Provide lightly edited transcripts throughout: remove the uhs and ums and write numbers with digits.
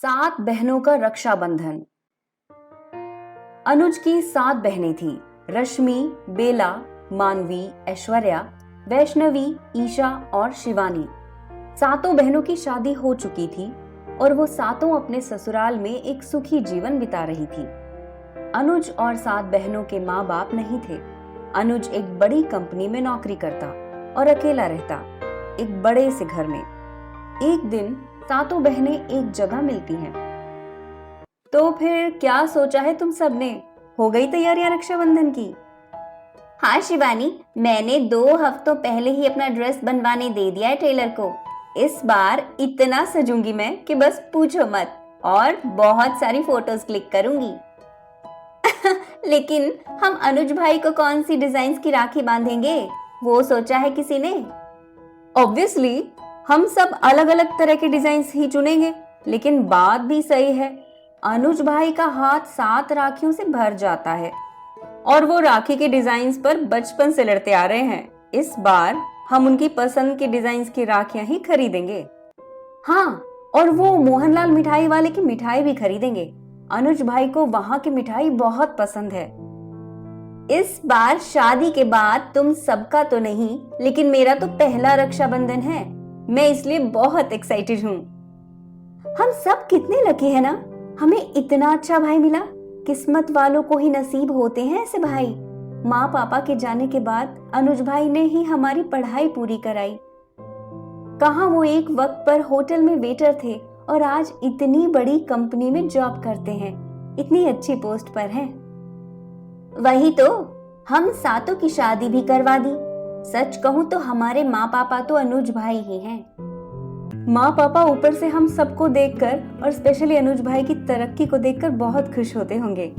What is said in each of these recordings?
सात बहनों का रक्षाबंधन। अनुज की 7 बहनें थीं। रश्मि, बेला, मानवी, ऐश्वर्या, वैष्णवी, ईशा और शिवानी। सातों बहनों की शादी हो चुकी थी और वो सातों अपने ससुराल में एक सुखी जीवन बिता रही थी। अनुज और 7 बहनों के माँ बाप नहीं थे। अनुज एक बड़ी कंपनी में नौकरी करता और अकेला रहता, एक बड़े से घर में। एक दिन सातों बहनें एक जगह मिलती हैं। तो फिर क्या सोचा है तुम सबने? हो गई तैयारियां रक्षाबंधन की? हाँ शिवानी, मैंने 2 हफ्तों पहले ही अपना ड्रेस बनवाने दे दिया है टेलर को। इस बार इतना सजूंगी मैं कि बस पूछो मत, और बहुत सारी फोटोज क्लिक करूंगी। लेकिन हम अनुज भाई को कौन सी डिजाइन की राखी बांधेंगे, वो सोचा है किसी ने? ऑब्वियसली हम सब अलग अलग तरह के डिजाइन ही चुनेंगे, लेकिन बात भी सही है, अनुज भाई का हाथ 7 राखियों से भर जाता है और वो राखी के डिजाइन पर बचपन से लड़ते आ रहे हैं। इस बार हम उनकी पसंद की डिजाइन की राखियां ही खरीदेंगे। हाँ, और वो मोहनलाल मिठाई वाले की मिठाई भी खरीदेंगे। अनुज भाई को वहां की मिठाई बहुत पसंद है। इस बार शादी के बाद तुम सबका तो नहीं, लेकिन मेरा तो पहला रक्षाबंधन है। मैं इसलिए बहुत एक्साइटेड हूँ। हम सब कितने लकी है ना, हमें इतना अच्छा भाई मिला। किस्मत वालों को ही नसीब होते हैं ऐसे भाई। माँ पापा के जाने के बाद अनुज भाई ने ही हमारी पढ़ाई पूरी कराई। कहाँ वो एक वक्त पर होटल में वेटर थे और आज इतनी बड़ी कंपनी में जॉब करते हैं, इतनी अच्छी पोस्ट पर हैं। वही तो, हम सातों की शादी भी करवा दी। सच कहूँ तो हमारे माँ पापा तो अनुज भाई ही हैं। माँ पापा ऊपर से हम सबको देखकर और स्पेशली अनुज भाई की तरक्की को देखकर बहुत खुश होते होंगे।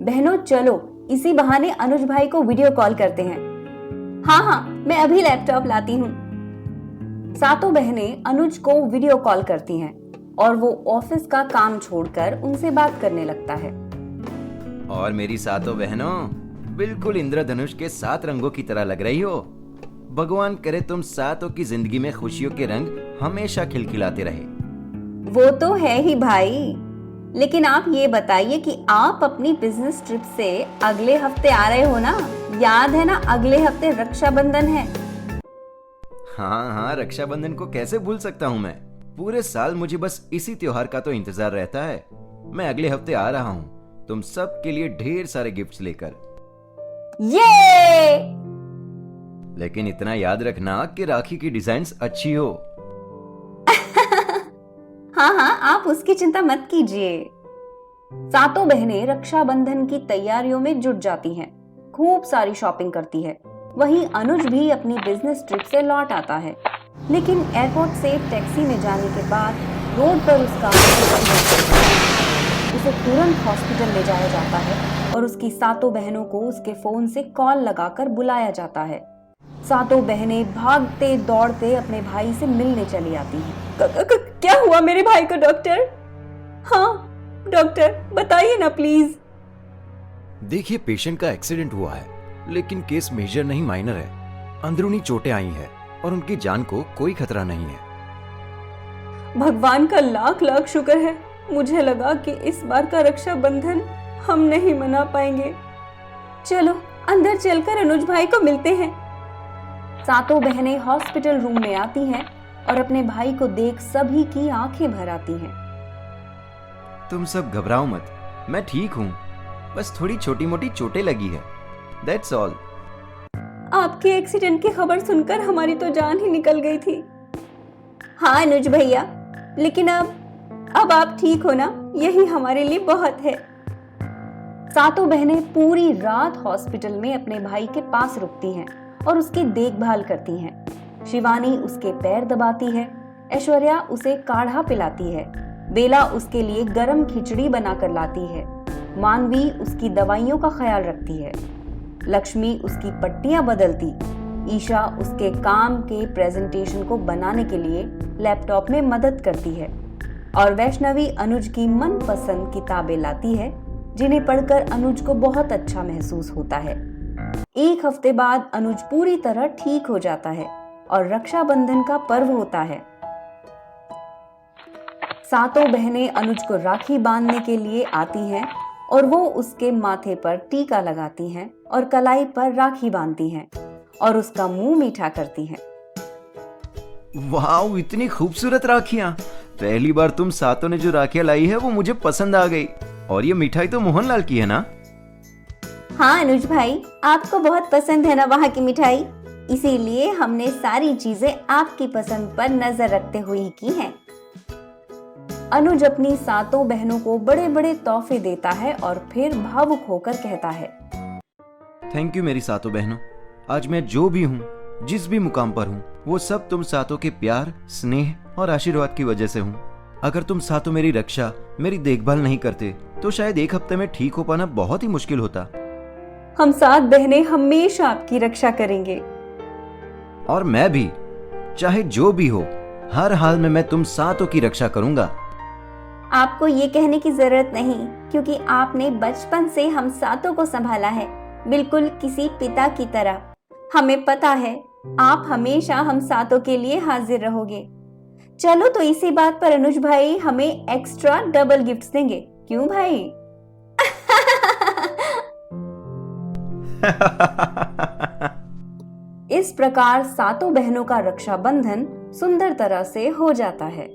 बहनों चलो इसी बहाने अनुज भाई को वीडियो कॉल करते हैं। हाँ, मैं अभी लैपटॉप लाती हूँ। सातों बहनें अनुज को वीडियो कॉल करती हैं और वो ऑफिस का काम छोड़कर उनसे बात करने लगता है। और मेरी सातों बहनों, बिल्कुल इंद्रधनुष के 7 रंगों की तरह लग रही हो। भगवान करे तुम सातों की जिंदगी में खुशियों के रंग हमेशा खिलखिलाते रहे। वो तो है ही भाई, लेकिन आप ये बताइए कि आप अपनी बिजनेस ट्रिप से अगले हफ्ते आ रहे हो ना? याद है ना, अगले हफ्ते रक्षाबंधन है। हाँ, रक्षाबंधन को कैसे भूल सकता हूँ मैं। पूरे साल मुझे बस इसी त्योहार का तो इंतजार रहता है। मैं अगले हफ्ते आ रहा हूँ, तुम सब के लिए ढेर सारे गिफ्ट्स लेकर। ये लेकिन इतना याद रखना कि राखी की डिजाइन्स अच्छी हो। हाँ, आप उसकी चिंता मत कीजिए। सातों बहनें रक्षाबंधन की तैयारियों में जुट जाती हैं, खूब सारी शॉपिंग करती है। वहीं अनुज भी अपनी बिजनेस ट्रिप से लौट आता है, लेकिन एयरपोर्ट से टैक्सी में जाने के बाद रोड पर उसका उसे तुरंत हॉस्पिटल ले जाया जाता है और उसकी सातों बहनों को उसके फोन से कॉल लगाकर बुलाया जाता है। सातों बहनें भागते दौड़ते अपने भाई से मिलने चली आती हैं। क्या हुआ मेरे भाई को डॉक्टर? हाँ डॉक्टर, बताइए ना प्लीज। देखिए, पेशेंट का एक्सीडेंट हुआ है, लेकिन केस मेजर नहीं, माइनर है। अंदरूनी चोटें आई हैं और उनकी जान को कोई खतरा नहीं है। भगवान का लाख लाख शुक्र है। मुझे लगा कि इस बार का रक्षाबंधन हम नहीं मना पाएंगे। चलो अंदर चलकर अनुज भाई को मिलते हैं। सातों बहनें हॉस्पिटल रूम में आती हैं और अपने भाई को देख सभी की आंखें भर आती हैं। तुम सब घबराओ मत, मैं ठीक हूँ। बस थोड़ी छोटी मोटी चोटें लगी है, दैट्स ऑल। आपके एक्सीडेंट की खबर सुनकर हमारी तो जान ही निकल गई थी। हाँ अनुज भैया, लेकिन अब आप ठीक हो ना, यही हमारे लिए बहुत है। सातों बहनें पूरी रात हॉस्पिटल में अपने भाई के पास रुकती हैं और उसकी देखभाल करती हैं। शिवानी उसके पैर दबाती है, ऐश्वर्या उसे काढ़ा पिलाती है, बेला उसके लिए गरम खिचड़ी बनाकर लाती है, मानवी उसकी दवाइयों का ख्याल रखती है, लक्ष्मी उसकी पट्टियां बदलती, ईशा उसके काम के प्रेजेंटेशन को बनाने के लिए लैपटॉप में मदद करती है और वैष्णवी अनुज की मनपसंद किताबें लाती है, जिन्हें पढ़कर अनुज को बहुत अच्छा महसूस होता है। एक हफ्ते बाद अनुज पूरी तरह ठीक हो जाता है और रक्षाबंधन का पर्व होता है। सातों बहनें अनुज को राखी बांधने के लिए आती हैं और वो उसके माथे पर टीका लगाती हैं और कलाई पर राखी बांधती हैं और उसका मुंह मीठा करती हैं। वाह, इतनी खूबसूरत राखियां। पहली बार तुम सातों ने जो राखियां लाई है वो मुझे पसंद आ गई। और ये मिठाई तो मोहनलाल की है ना? हाँ अनुज भाई, आपको बहुत पसंद है ना वहाँ की मिठाई, इसीलिए हमने सारी चीजें आपकी पसंद पर नजर रखते हुए ही की हैं। अनुज अपनी सातों बहनों को बड़े बड़े तोहफे देता है और फिर भावुक होकर कहता है, थैंक यू मेरी सातों बहनों। आज मैं जो भी हूँ, जिस भी मुकाम पर हूँ, वो सब तुम सातों के प्यार, स्नेह और आशीर्वाद की वजह से हूँ। अगर तुम सातों मेरी रक्षा, मेरी देखभाल नहीं करते तो शायद एक हफ्ते में ठीक हो पाना बहुत ही मुश्किल होता। हम 7 बहनें हमेशा आपकी रक्षा करेंगे। और मैं भी, चाहे जो भी हो, हर हाल में मैं तुम सातों की रक्षा करूंगा। आपको ये कहने की जरूरत नहीं, क्योंकि आपने बचपन से हम सातों को संभाला है, बिल्कुल किसी पिता की तरह। हमें पता है आप हमेशा हम सातों के लिए हाजिर रहोगे। चलो तो इसी बात पर अनुज भाई हमें एक्स्ट्रा डबल गिफ्ट्स देंगे, क्यों भाई? इस प्रकार सातों बहनों का रक्षाबंधन सुंदर तरह से हो जाता है।